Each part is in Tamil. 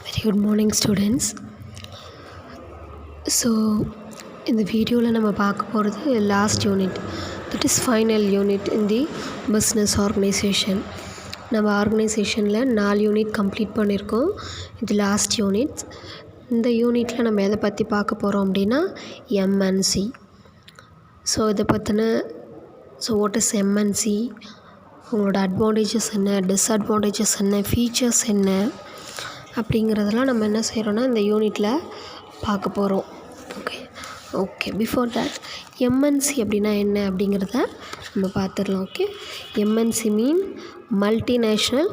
Very good morning, students. So இந்த வீடியோவில் நம்ம பார்க்க போகிறது last unit, that is final unit in the business organisation. நம்ம ஆர்கனைசேஷனில் 4 யூனிட் கம்ப்ளீட் பண்ணியிருக்கோம். இது லாஸ்ட் யூனிட். இந்த யூனிட்டில் நம்ம எதை பற்றி பார்க்க போகிறோம் அப்படின்னா எம்என்சி. ஸோ இதை பற்றின வாட் இஸ் எம்என்சி, உங்களோட அட்வான்டேஜஸ் என்ன, டிஸ்அட்வான்டேஜஸ் என்ன, ஃபீச்சர்ஸ் என்ன அப்படிங்கிறதெல்லாம் நம்ம என்ன செய்கிறோன்னா இந்த யூனிட்டில் பார்க்க போகிறோம். ஓகே பிஃபோர் தட் எம்என்சி அப்படின்னா என்ன அப்படிங்கிறத நம்ம பார்த்துடலாம். Okay, MNC mean multinational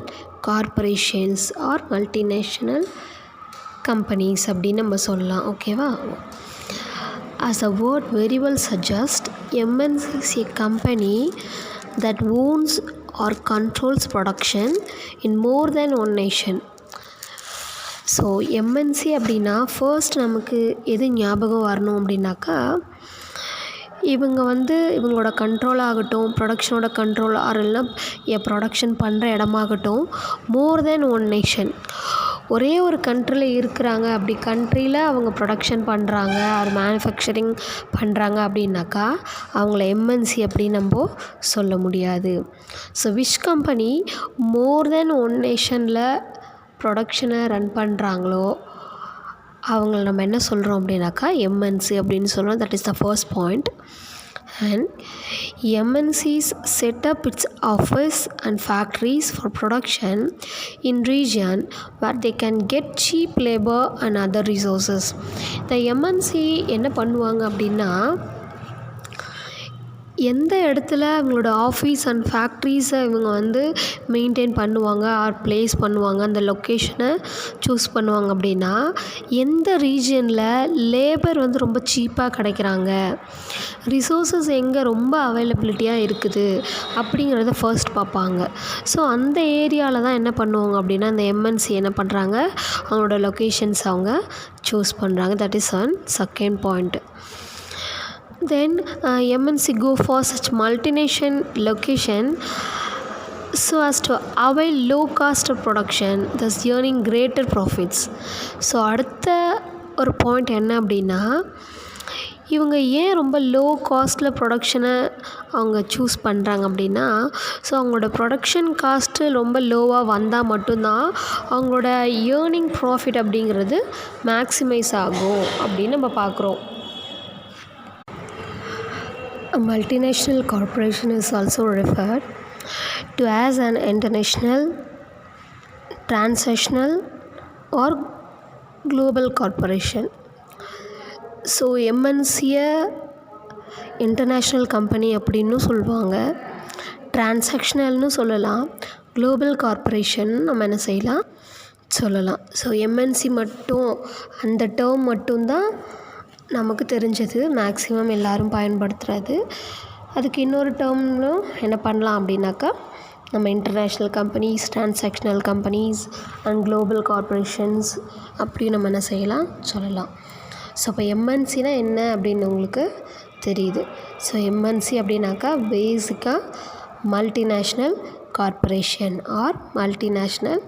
corporations or multinational companies அப்படின்னு நம்ம சொல்லலாம். ஓகேவா? As the word very well suggests, MNC is a company that owns or controls production in more than one nation. So MNC அப்படின்னா ஃபர்ஸ்ட் நமக்கு எது ஞாபகம் வரணும் அப்படின்னாக்கா, இவங்களோட கண்ட்ரோல் ஆகட்டும், ப்ரொடக்ஷனோட கண்ட்ரோல் ஆர் இல்லைனா ப்ரொடக்ஷன் பண்ணுற இடமாகட்டும், மோர் தென் ஒன் நேஷன், ஒரே ஒரு கண்ட்ரியில் இருக்கிறாங்க. அப்படி கண்ட்ரியில் அவங்க ப்ரொடக்ஷன் பண்ணுறாங்க ஆர் மேனுஃபேக்சரிங் பண்ணுறாங்க அப்படின்னாக்கா அவங்கள எம்என்சி அப்படின்னு நம்ம சொல்ல முடியாது. So which company more than one நேஷனில் ப்ரொடக்ஷனை ரன் பண்ணுறாங்களோ அவங்கள நம்ம என்ன சொல்கிறோம் அப்படின்னாக்கா எம்என்சி அப்படின்னு சொல்கிறோம். That is the first point. And MNCs set up its office and factories for production in region where they can get cheap labor and other resources. இந்த MNC என்ன பண்ணுவாங்க அப்படின்னா, எந்த இடத்துல அவங்களோட ஆஃபீஸ் அண்ட் ஃபேக்ட்ரிஸை இவங்க மெயின்டைன் பண்ணுவாங்க ஆர் ப்ளேஸ் பண்ணுவாங்க, அந்த லொக்கேஷனை சூஸ் பண்ணுவாங்க அப்படின்னா எந்த ரீஜனில் லேபர் ரொம்ப சீப்பாக கிடைக்கிறாங்க, ரிசோர்ஸஸ் எங்கே ரொம்ப அவைலபிலிட்டியாக இருக்குது அப்படிங்கிறத ஃபர்ஸ்ட் பார்ப்பாங்க. ஸோ அந்த ஏரியாவில் தான் என்ன பண்ணுவாங்க அப்படின்னா இந்த எம்என்சி என்ன பண்ணுறாங்க, அவங்களோட லொக்கேஷன்ஸ் அவங்க சூஸ் பண்ணுறாங்க. That is one second point. Then MNC go for such multinational location so as to avail low cost of production, thus earning greater profits. So அடுத்த ஒரு பாயிண்ட் என்ன அப்படின்னா, இவங்க ஏன் ரொம்ப லோ காஸ்ட்டில் ப்ரொடக்ஷனை அவங்க சூஸ் பண்ணுறாங்க அப்படின்னா, ஸோ அவங்களோட ப்ரொடக்ஷன் காஸ்ட்டு ரொம்ப லோவாக வந்தால் மட்டும்தான் அவங்களோட ஏர்னிங் ப்ராஃபிட் அப்படிங்கிறது மேக்ஸிமைஸ் ஆகும் அப்படின்னு நம்ம பார்க்குறோம். A multinational corporation is also referred to as an international, transnational or global corporation. So எம்என்சியை இன்டர்நேஷ்னல் கம்பெனி அப்படின்னு சொல்லுவாங்க, டிரான்சாக்ஷனல்னு சொல்லலாம், குளோபல் கார்ப்பரேஷன் நம்ம என்ன செய்யலாம் சொல்லலாம். ஸோ எம்என்சி மட்டும் அந்த டேர்ம் மட்டும்தான் நமக்கு தெரிஞ்சது, மேக்ஸிமம் எல்லோரும் பயன்படுத்துகிறது. அதுக்கு இன்னொரு டேர்ம்லும் என்ன பண்ணலாம் அப்படின்னாக்கா, நம்ம international companies, transactional companies and global corporations அப்படி நம்ம என்ன செய்யலாம் சொல்லலாம். ஸோ இப்போ எம்என்சினா என்ன அப்படின்னு உங்களுக்கு தெரியுது. ஸோ எம்என்சி அப்படின்னாக்கா பேசிக்காக multinational corporation or multinational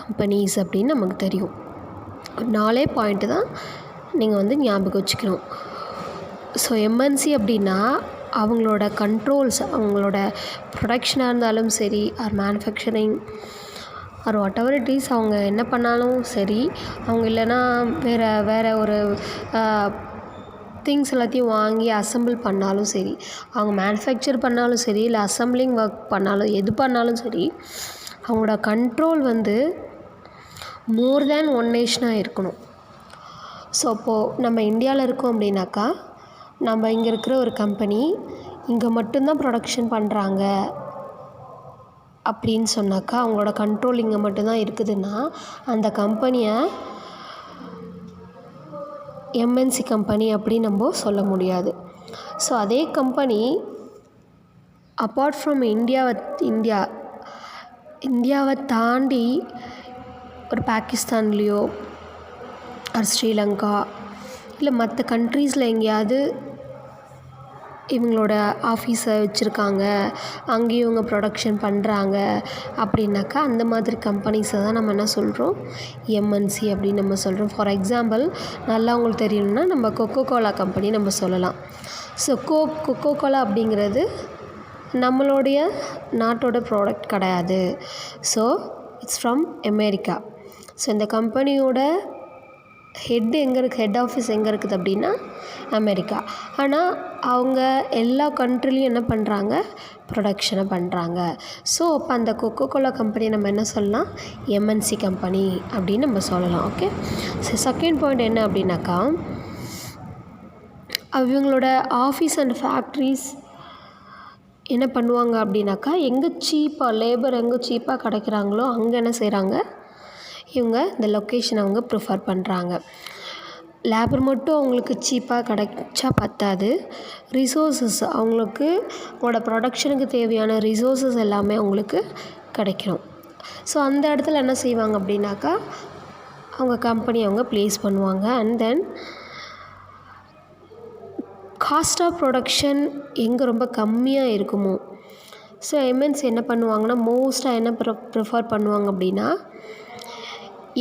companies அப்படின்னு நமக்கு தெரியும். 4 பாயிண்ட்டு தான் நீங்கள் ஞாபகம் வச்சுக்கணும். ஸோ எம்என்சி அப்படின்னா அவங்களோட கண்ட்ரோல்ஸ், அவங்களோட ப்ரொடக்ஷனாக இருந்தாலும் சரி or manufacturing or whatever it is, அவங்க என்ன பண்ணாலும் சரி, அவங்க இல்லைன்னா வேறு ஒரு திங்ஸ் எல்லாத்தையும் வாங்கி அசம்பிள் பண்ணாலும் சரி, அவங்க மேனுஃபேக்சர் பண்ணாலும் சரி, இல்லை அசம்பிளிங் ஒர்க் பண்ணாலும் எது பண்ணாலும் சரி, அவங்களோட கண்ட்ரோல் மோர் தேன் ஒன் நேஷனாக இருக்கணும். ஸோ அப்போது நம்ம இந்தியாவில் இருக்கோம் அப்படின்னாக்கா, நம்ம இங்கே இருக்கிற ஒரு கம்பெனி இங்கே மட்டும்தான் ப்ரொடக்ஷன் பண்ணுறாங்க அப்படின்னு சொன்னாக்கா, அவங்களோட கண்ட்ரோல் இங்கே மட்டும்தான் இருக்குதுன்னா அந்த கம்பெனியை எம்என்சி கம்பெனி அப்படின்னு நம்ம சொல்ல முடியாது. ஸோ அதே கம்பெனி அப்பார்ட் ஃப்ரம் இந்தியாவை தாண்டி ஒரு பாகிஸ்தான்லேயோ ஆர் ஸ்ரீலங்கா இல்லை மற்ற கண்ட்ரீஸில் எங்கேயாவது இவங்களோட ஆஃபீஸை வச்சுருக்காங்க, அங்கேயும் இவங்க ப்ரொடக்ஷன் பண்ணுறாங்க அப்படின்னாக்கா அந்த மாதிரி கம்பெனிஸை தான் நம்ம என்ன சொல்கிறோம், எம்என்சி அப்படின்னு நம்ம சொல்கிறோம். ஃபார் எக்ஸாம்பிள் நல்லா உங்களுக்கு தெரியணும்னா நம்ம கொக்கோ கோலா கம்பெனி நம்ம சொல்லலாம். ஸோ கொக்கோ கோலா அப்படிங்கிறது நம்மளுடைய நாட்டோட ப்ராடக்ட் கிடையாது. So it's from America. So இந்த கம்பெனியோட ஹெட் ஆஃபீஸ் எங்கே இருக்குது அப்படின்னா அமெரிக்கா. ஆனால் அவங்க எல்லா கண்ட்ரிலையும் என்ன பண்ணுறாங்க, ப்ரொடக்ஷனை பண்ணுறாங்க. ஸோ அப்போ அந்த கொக்கோ கோலா கம்பெனி நம்ம என்ன சொல்லலாம், எம்என்சி கம்பெனி அப்படின்னு நம்ம சொல்லலாம். ஓகே. ஸோ செகண்ட் பாயிண்ட் என்ன அப்படின்னாக்கா, அவங்களோட ஆஃபீஸ் அண்ட் ஃபேக்ட்ரிஸ் என்ன பண்ணுவாங்க அப்படின்னாக்கா, எங்கே லேபர் எங்கே சீப்பாக கிடைக்கிறாங்களோ அங்கே என்ன செய்கிறாங்க, இவங்க இந்த லொக்கேஷனை அவங்க ப்ரிஃபர் பண்ணுறாங்க. லேபர் மட்டும் அவங்களுக்கு சீப்பாக கிடைச்சா பத்தாது, ரிசோர்ஸஸ் அவங்களோட ப்ரொடக்ஷனுக்கு தேவையான ரிசோர்ஸஸ் எல்லாமே அவங்களுக்கு கிடைக்கணும். ஸோ அந்த இடத்துல என்ன செய்வாங்க அப்படின்னாக்கா, அவங்க கம்பெனி அவங்க ப்ளேஸ் பண்ணுவாங்க. And then cost of production எங்கே ரொம்ப கம்மியாக இருக்குமோ, ஸோ எம்என்சி என்ன பண்ணுவாங்கன்னா மோஸ்ட்டாக என்ன ப்ரிஃபர் பண்ணுவாங்க அப்படின்னா,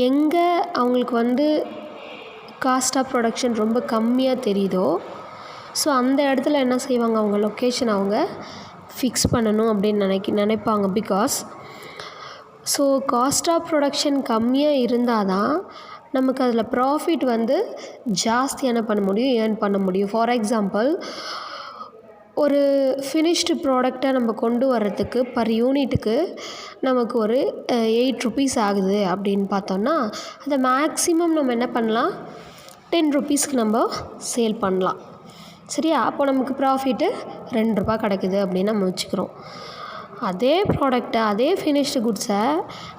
எங்கே அவங்களுக்கு காஸ்ட் ஆஃப் ப்ரொடக்ஷன் ரொம்ப கம்மியாக தெரியுதோ, ஸோ அந்த இடத்துல என்ன செய்வாங்க, அவங்க லொக்கேஷன் அவங்க ஃபிக்ஸ் பண்ணணும் அப்படின்னு நினைப்பாங்க. Because so cost of production கம்மியாக இருந்தால் தான் நமக்கு அதில் ப்ராஃபிட் ஜாஸ்தி என்ன பண்ண முடியும், ஏர்ன் பண்ண முடியும். ஃபார் எக்ஸாம்பிள், ஒரு ஃபினிஷ்டு ப்ராடக்டை நம்ம கொண்டு வர்றதுக்கு பர் யூனிட்டுக்கு நமக்கு ஒரு 8 rupees ஆகுது அப்படின்னு பார்த்தோன்னா, அதை மேக்ஸிமம் நம்ம என்ன பண்ணலாம், 10 rupeesக்கு நம்ம சேல் பண்ணலாம். சரியா? அப்போ நமக்கு ப்ராஃபிட்டு 2 ரூபா கிடைக்குது அப்படின்னு நம்ம வச்சுக்கிறோம். அதே ப்ராடக்டை, அதே ஃபினிஷ்டு குட்ஸை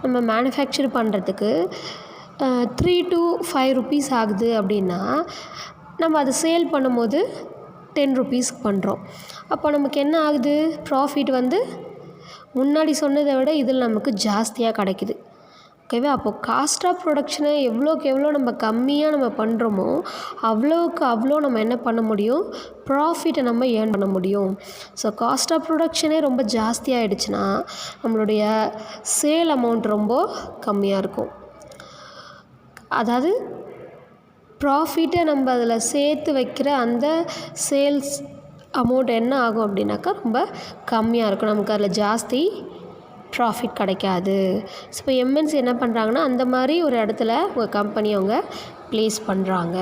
நம்ம மேனுஃபேக்சர் பண்ணுறதுக்கு 3 to 5 rupees ஆகுது அப்படின்னா, நம்ம அதை சேல் பண்ணும்போது 10 rupeesக்கு பண்ணுறோம். அப்போ நமக்கு என்ன ஆகுது, ப்ராஃபிட் முன்னாடி சொன்னதை விட இதில் நமக்கு ஜாஸ்தியாக கிடைக்குது. ஓகேவா? அப்போது காஸ்ட் ஆஃப் ப்ரொடக்ஷனை எவ்வளோக்கு எவ்வளோ நம்ம கம்மியாக நம்ம பண்ணுறோமோ அவ்வளோக்கு அவ்வளோ நம்ம என்ன பண்ண முடியும், ப்ராஃபிட்டை நம்ம ஏர்ன் பண்ண முடியும். ஸோ காஸ்ட் ஆஃப் ப்ரொடக்ஷனே ரொம்ப ஜாஸ்தியாகிடுச்சுன்னா நம்மளுடைய சேல் அமௌண்ட் ரொம்ப கம்மியாக இருக்கும். அதாவது ப்ராஃபிட்டை நம்ம அதில் சேர்த்து வைக்கிற அந்த சேல்ஸ் அமௌண்ட் என்ன ஆகும் அப்படின்னாக்கா ரொம்ப கம்மியாக இருக்கும், நமக்கு அதில் ஜாஸ்தி ப்ராஃபிட் கிடைக்காது. ஸோ இப்போ எம்என்சி என்ன பண்ணுறாங்கன்னா, அந்த மாதிரி ஒரு இடத்துல உங்கள் கம்பெனி அவங்க ப்ளேஸ் பண்ணுறாங்க.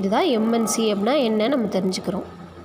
இதுதான் எம்என்சி அப்படின்னா என்ன நம்ம தெரிஞ்சுக்கிறோம்.